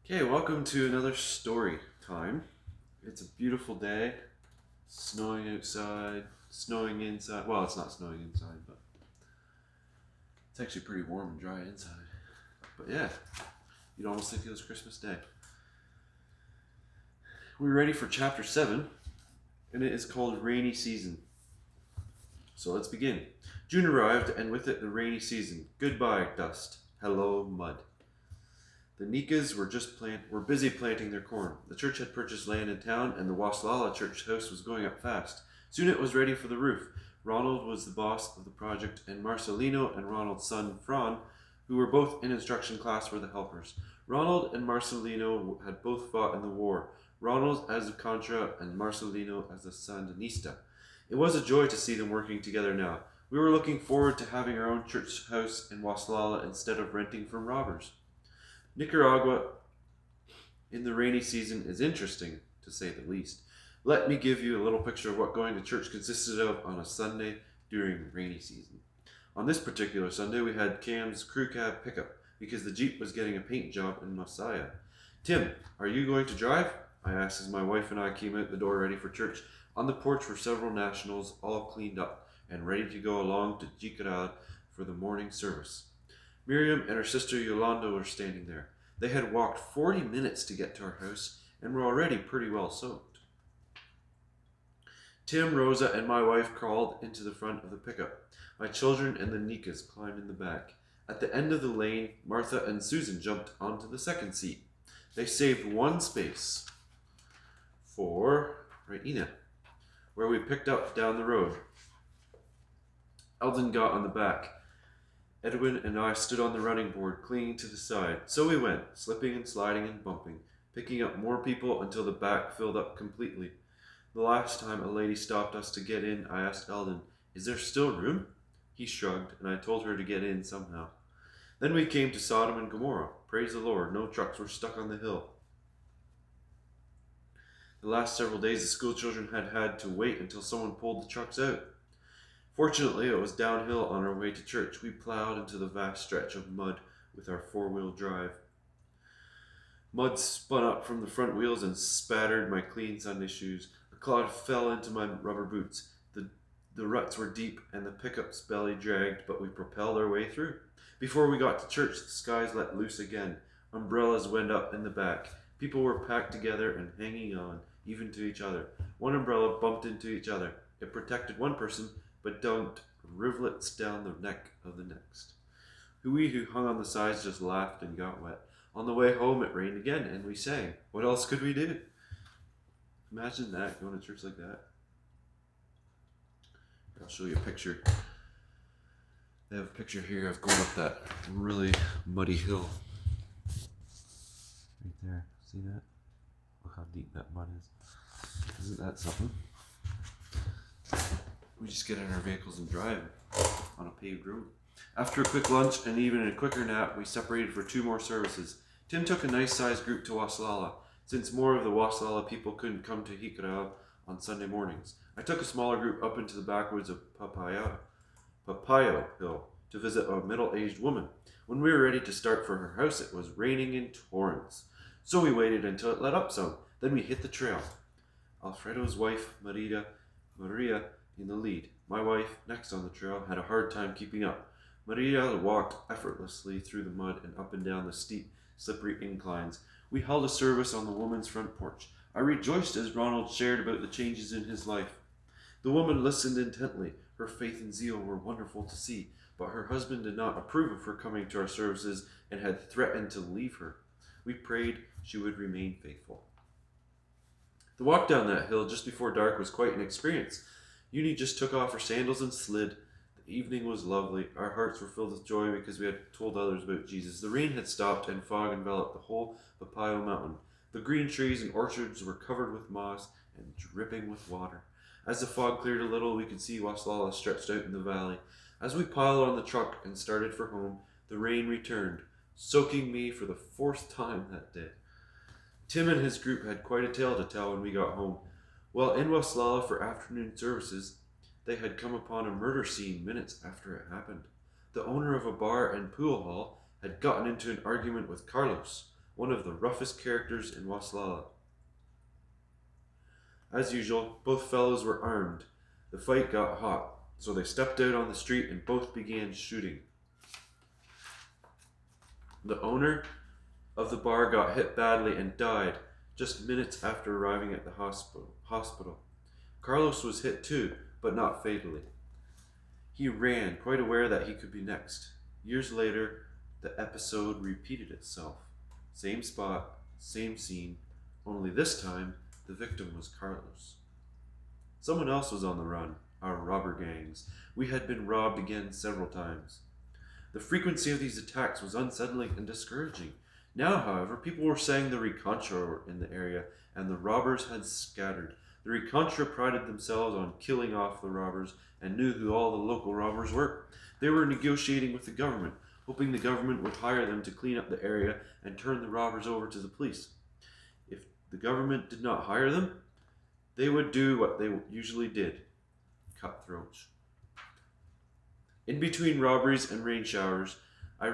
Okay, welcome to another story time. It's a beautiful day, snowing outside, snowing inside. Well, it's not snowing inside, but it's actually pretty warm and dry inside. But yeah, you'd almost think it was Christmas Day. We're ready for chapter 7, and it is called Rainy Season. So let's begin. June arrived, and with it the rainy season. Goodbye, dust. Hello, mud. The Nikas were busy planting their corn. The church had purchased land in town, and the Waslala church house was going up fast. Soon it was ready for the roof. Ronald was the boss of the project, and Marcelino and Ronald's son, Fran, who were both in instruction class, were the helpers. Ronald and Marcelino had both fought in the war, Ronald as a Contra and Marcelino as a Sandinista. It was a joy to see them working together now. We were looking forward to having our own church house in Waslala instead of renting from robbers. Nicaragua in the rainy season is interesting, to say the least. Let me give you a little picture of what going to church consisted of on a Sunday during rainy season. On this particular Sunday, we had Cam's crew cab pickup because the Jeep was getting a paint job in Masaya. Tim, are you going to drive? I asked as my wife and I came out the door ready for church. On the porch were several nationals, all cleaned up and ready to go along to Jicaral for the morning service. Miriam and her sister Yolanda were standing there. They had walked 40 minutes to get to our house and were already pretty well soaked. Tim, Rosa, and my wife crawled into the front of the pickup. My children and the Nikas climbed in the back. At the end of the lane, Martha and Susan jumped onto the second seat. They saved one space for Raina, where we picked up down the road. Eldon got on the back. Edwin and I stood on the running board, clinging to the side. So we went, slipping and sliding and bumping, picking up more people until the back filled up completely. The last time a lady stopped us to get in, I asked Eldon, "Is there still room?" He shrugged, and I told her to get in somehow. Then we came to Sodom and Gomorrah. Praise the Lord, no trucks were stuck on the hill. The last several days, the school children had to wait until someone pulled the trucks out. Fortunately, it was downhill on our way to church. We plowed into the vast stretch of mud with our four-wheel drive. Mud spun up from the front wheels and spattered my clean Sunday shoes. A clod fell into my rubber boots. The ruts were deep and the pickup's belly dragged, but we propelled our way through. Before we got to church, the skies let loose again. Umbrellas went up in the back. People were packed together and hanging on, even to each other. One umbrella bumped into each other. It protected one person, but dumped rivulets down the neck of the next. We who hung on the sides just laughed and got wet. On the way home it rained again, and we sang. What else could we do? Imagine that, going to church like that. I'll show you a picture. They have a picture here of going up that really muddy hill. Right there, see that? Look how deep that mud is. Isn't that something? We just get in our vehicles and drive on a paved road. After a quick lunch and even a quicker nap, we separated for 2 more services. Tim took a nice-sized group to Waslala, since more of the Waslala people couldn't come to Jicaral on Sunday mornings. I took a smaller group up into the backwoods of Papayo Hill to visit a middle-aged woman. When we were ready to start for her house, it was raining in torrents. So we waited until it let up some. Then we hit the trail. Alfredo's wife, Maria, in the lead. My wife, next on the trail, had a hard time keeping up. Maria walked effortlessly through the mud and up and down the steep, slippery inclines. We held a service on the woman's front porch. I rejoiced as Ronald shared about the changes in his life. The woman listened intently. Her faith and zeal were wonderful to see, but her husband did not approve of her coming to our services and had threatened to leave her. We prayed she would remain faithful. The walk down that hill just before dark was quite an experience. Uni just took off her sandals and slid. The evening was lovely. Our hearts were filled with joy because we had told others about Jesus. The rain had stopped and fog enveloped the whole Papayo mountain. The green trees and orchards were covered with moss and dripping with water. As the fog cleared a little, we could see Waslala stretched out in the valley. As we piled on the truck and started for home, the rain returned, soaking me for the 4th time that day. Tim and his group had quite a tale to tell when we got home. While in Waslala for afternoon services, they had come upon a murder scene minutes after it happened. The owner of a bar and pool hall had gotten into an argument with Carlos, one of the roughest characters in Waslala. As usual, both fellows were armed. The fight got hot, so they stepped out on the street and both began shooting. The owner of the bar got hit badly and died just minutes after arriving at the hospital. Carlos was hit too, but not fatally. He ran, quite aware that he could be next. Years later, the episode repeated itself. Same spot, same scene, only this time the victim was Carlos. Someone else was on the run, our robber gangs. We had been robbed again several times. The frequency of these attacks was unsettling and discouraging. Now, however, people were saying the Recontra were in the area, and the robbers had scattered. The Recontra prided themselves on killing off the robbers and knew who all the local robbers were. They were negotiating with the government, hoping the government would hire them to clean up the area and turn the robbers over to the police. If the government did not hire them, they would do what they usually did: cutthroats. In between robberies and rain showers, I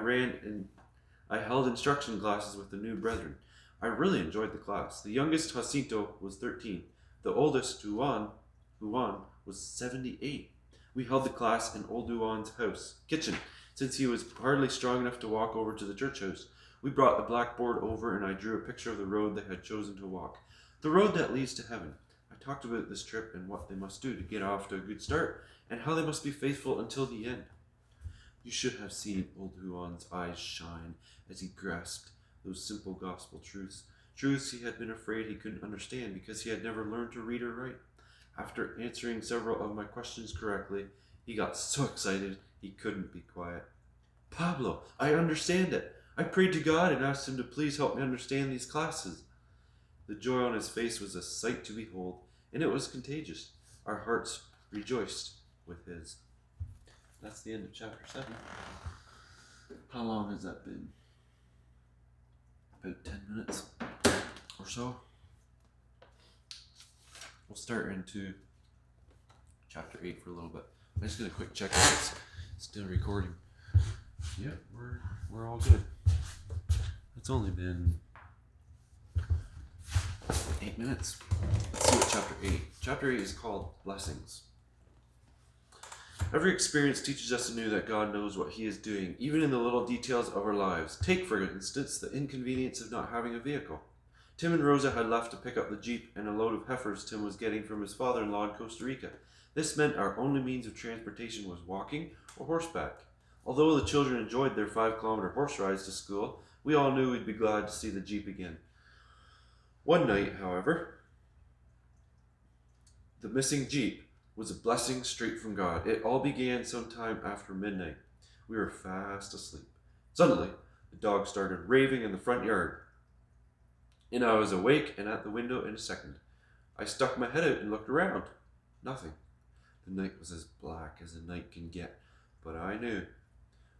held instruction classes with the new brethren. I really enjoyed the class. The youngest, Jacinto, was 13. The oldest, Juan, was 78. We held the class in old Juan's kitchen, since he was hardly strong enough to walk over to the church house. We brought the blackboard over and I drew a picture of the road they had chosen to walk. The road that leads to heaven. I talked about this trip and what they must do to get off to a good start, and how they must be faithful until the end. You should have seen old Juan's eyes shine as he grasped those simple gospel truths. Truths he had been afraid he couldn't understand because he had never learned to read or write. After answering several of my questions correctly, he got so excited he couldn't be quiet. "Pablo, I understand it. I prayed to God and asked him to please help me understand these classes." The joy on his face was a sight to behold, and it was contagious. Our hearts rejoiced with his. That's the end of chapter 7. How long has that been? About 10 minutes or so. We'll start into chapter 8 for a little bit. I'm just going to quick check if it's still recording. Yep, we're all good. It's only been 8 minutes. Let's see what chapter 8. Chapter 8 is called Blessings. Every experience teaches us anew that God knows what He is doing, even in the little details of our lives. Take, for instance, the inconvenience of not having a vehicle. Tim and Rosa had left to pick up the Jeep and a load of heifers Tim was getting from his father-in-law in Costa Rica. This meant our only means of transportation was walking or horseback. Although the children enjoyed their 5-kilometer horse rides to school, we all knew we'd be glad to see the Jeep again. One night, however, the missing Jeep was a blessing straight from God. It all began sometime after midnight. We were fast asleep. Suddenly, the dog started raving in the front yard, and I was awake and at the window in a second. I stuck my head out and looked around. Nothing. The night was as black as a night can get, but I knew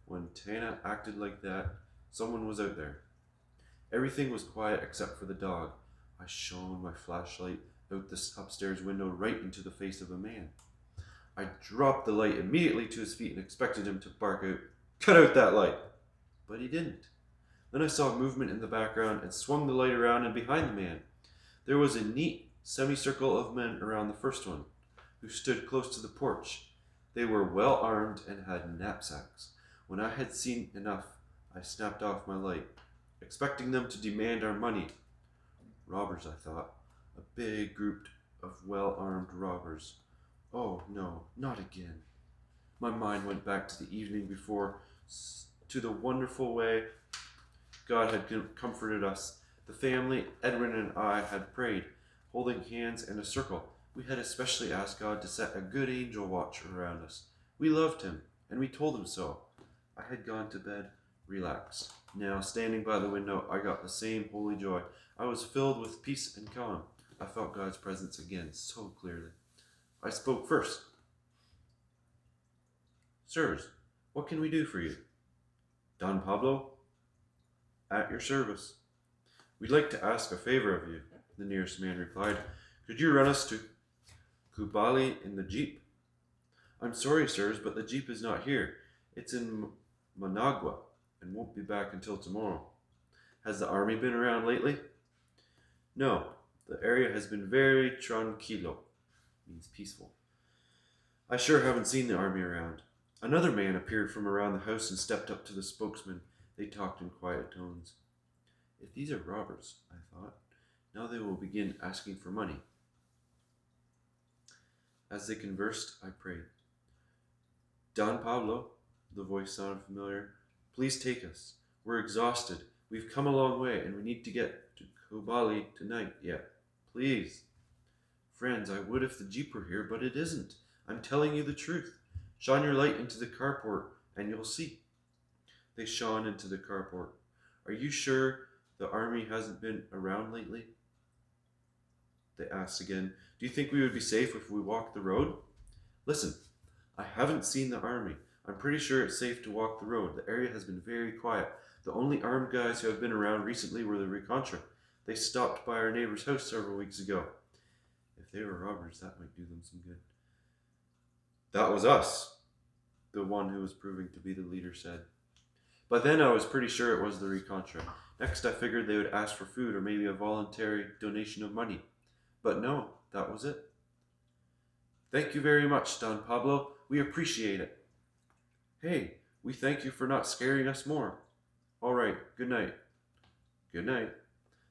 when Tana acted like that, someone was out there. Everything was quiet except for the dog. I shone my flashlight out this upstairs window right into the face of a man. I dropped the light immediately to his feet and expected him to bark out, "Cut out that light!" But he didn't. Then I saw movement in the background and swung the light around and behind the man. There was a neat semicircle of men around the first one, who stood close to the porch. They were well armed and had knapsacks. When I had seen enough, I snapped off my light, expecting them to demand our money. Robbers, I thought. A big group of well-armed robbers. Oh no, not again. My mind went back to the evening before, to the wonderful way God had comforted us. The family, Edwin and I, had prayed, holding hands in a circle. We had especially asked God to set a good angel watch around us. We loved Him, and we told Him so. I had gone to bed relaxed. Now, standing by the window, I got the same holy joy. I was filled with peace and calm. I felt God's presence again so clearly. I spoke first. "Sirs, what can we do for you?" "Don Pablo, at your service." "We'd like to ask a favor of you," the nearest man replied. "Could you run us to Kubali in the Jeep?" "I'm sorry, sirs, but the Jeep is not here. It's in Managua and won't be back until tomorrow." Has the army been around lately? No, the area has been very tranquilo, means peaceful. I sure haven't seen the army around. Another man appeared from around the house and stepped up to the spokesman. They talked in quiet tones. If these are robbers, I thought, now they will begin asking for money. As they conversed, I prayed. Don Pablo, the voice sounded familiar, please take us. We're exhausted. We've come a long way and we need to get to Kobali tonight yet. Please. Friends, I would if the jeep were here, but it isn't. I'm telling you the truth. Shine your light into the carport and you'll see. They shone into the carport. Are you sure the army hasn't been around lately? They asked again. Do you think we would be safe if we walked the road? Listen, I haven't seen the army. I'm pretty sure it's safe to walk the road. The area has been very quiet. The only armed guys who have been around recently were the Recontra. They stopped by our neighbor's house several weeks ago. If they were robbers, that might do them some good. That was us, the one who was proving to be the leader said. But then I was pretty sure it was the Recontra. Next I figured they would ask for food or maybe a voluntary donation of money. But no, that was it. Thank you very much, Don Pablo. We appreciate it. Hey, we thank you for not scaring us more. All right, good night. Good night.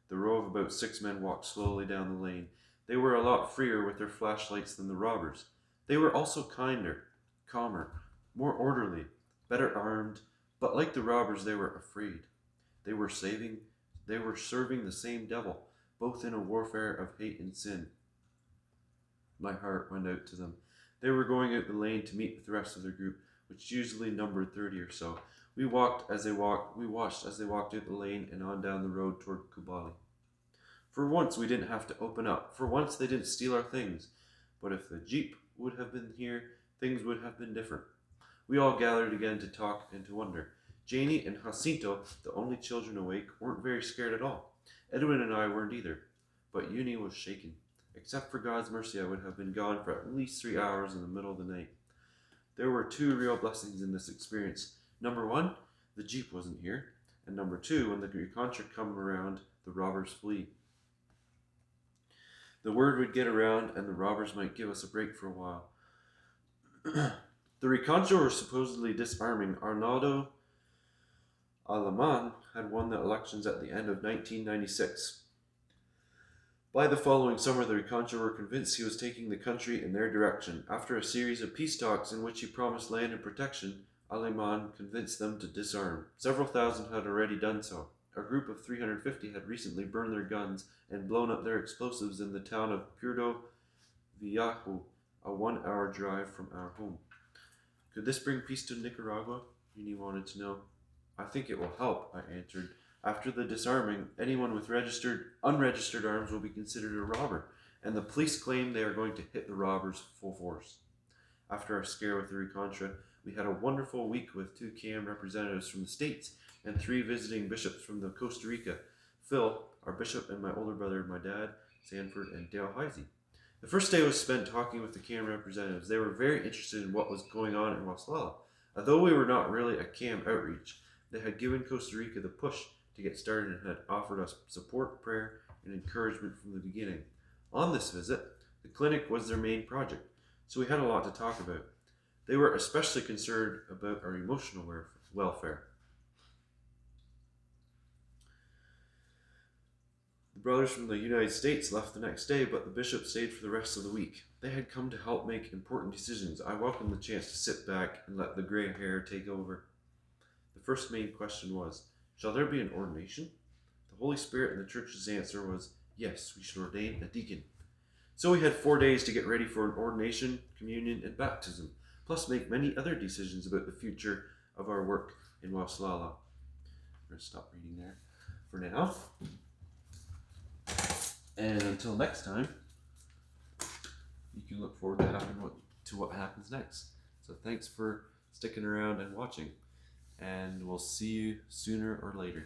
The row of about 6 men walked slowly down the lane. They were a lot freer with their flashlights than the robbers. They were also kinder, calmer, more orderly, better armed, but like the robbers, they were afraid. They were serving the same devil, both in a warfare of hate and sin. My heart went out to them. They were going out the lane to meet with the rest of their group, which usually numbered 30 or so. We watched as they walked out the lane and on down the road toward Kubali. For once we didn't have to open up. For once they didn't steal our things. But if the jeep would have been here, things would have been different. We all gathered again to talk and to wonder. Janie and Jacinto, the only children awake, weren't very scared at all. Edwin and I weren't either. But Uni was shaken. Except for God's mercy, I would have been gone for at least 3 hours in the middle of the night. There were 2 real blessings in this experience. Number 1, the jeep wasn't here. And number 2, when the Recontra come around, the robbers flee. The word would get around and the robbers might give us a break for a while. The Recontra were supposedly disarming. Arnaldo Aleman had won the elections at the end of 1996. By the following summer, the Recontra were convinced he was taking the country in their direction. After a series of peace talks in which he promised land and protection, Aleman convinced them to disarm. Several thousand had already done so. A group of 350 had recently burned their guns and blown up their explosives in the town of Puerto Viejo, a 1-hour drive from our home. Could this bring peace to Nicaragua? Uni wanted to know. I think it will help, I answered. After the disarming, anyone with unregistered arms will be considered a robber, and the police claim they are going to hit the robbers full force. After our scare with the Recontra, we had a wonderful week with 2 KM representatives from the States and 3 visiting bishops from the Costa Rica, Phil, our bishop, and my older brother, my dad, Sanford, and Dale Heisey. The first day was spent talking with the KM representatives. They were very interested in what was going on in Waslala. Although we were not really a KM outreach, they had given Costa Rica the push to get started and had offered us support, prayer, and encouragement from the beginning. On this visit, the clinic was their main project, so we had a lot to talk about. They were especially concerned about our emotional welfare. The brothers from the United States left the next day, but the bishop stayed for the rest of the week. They had come to help make important decisions. I welcomed the chance to sit back and let the gray hair take over. The first main question was, shall there be an ordination? The Holy Spirit and the church's answer was, yes, we should ordain a deacon. So we had 4 days to get ready for an ordination, communion, and baptism, plus make many other decisions about the future of our work in Waslala. I'm going to stop reading there for now. And until next time, you can look forward to what happens next. So thanks for sticking around and watching, and we'll see you sooner or later.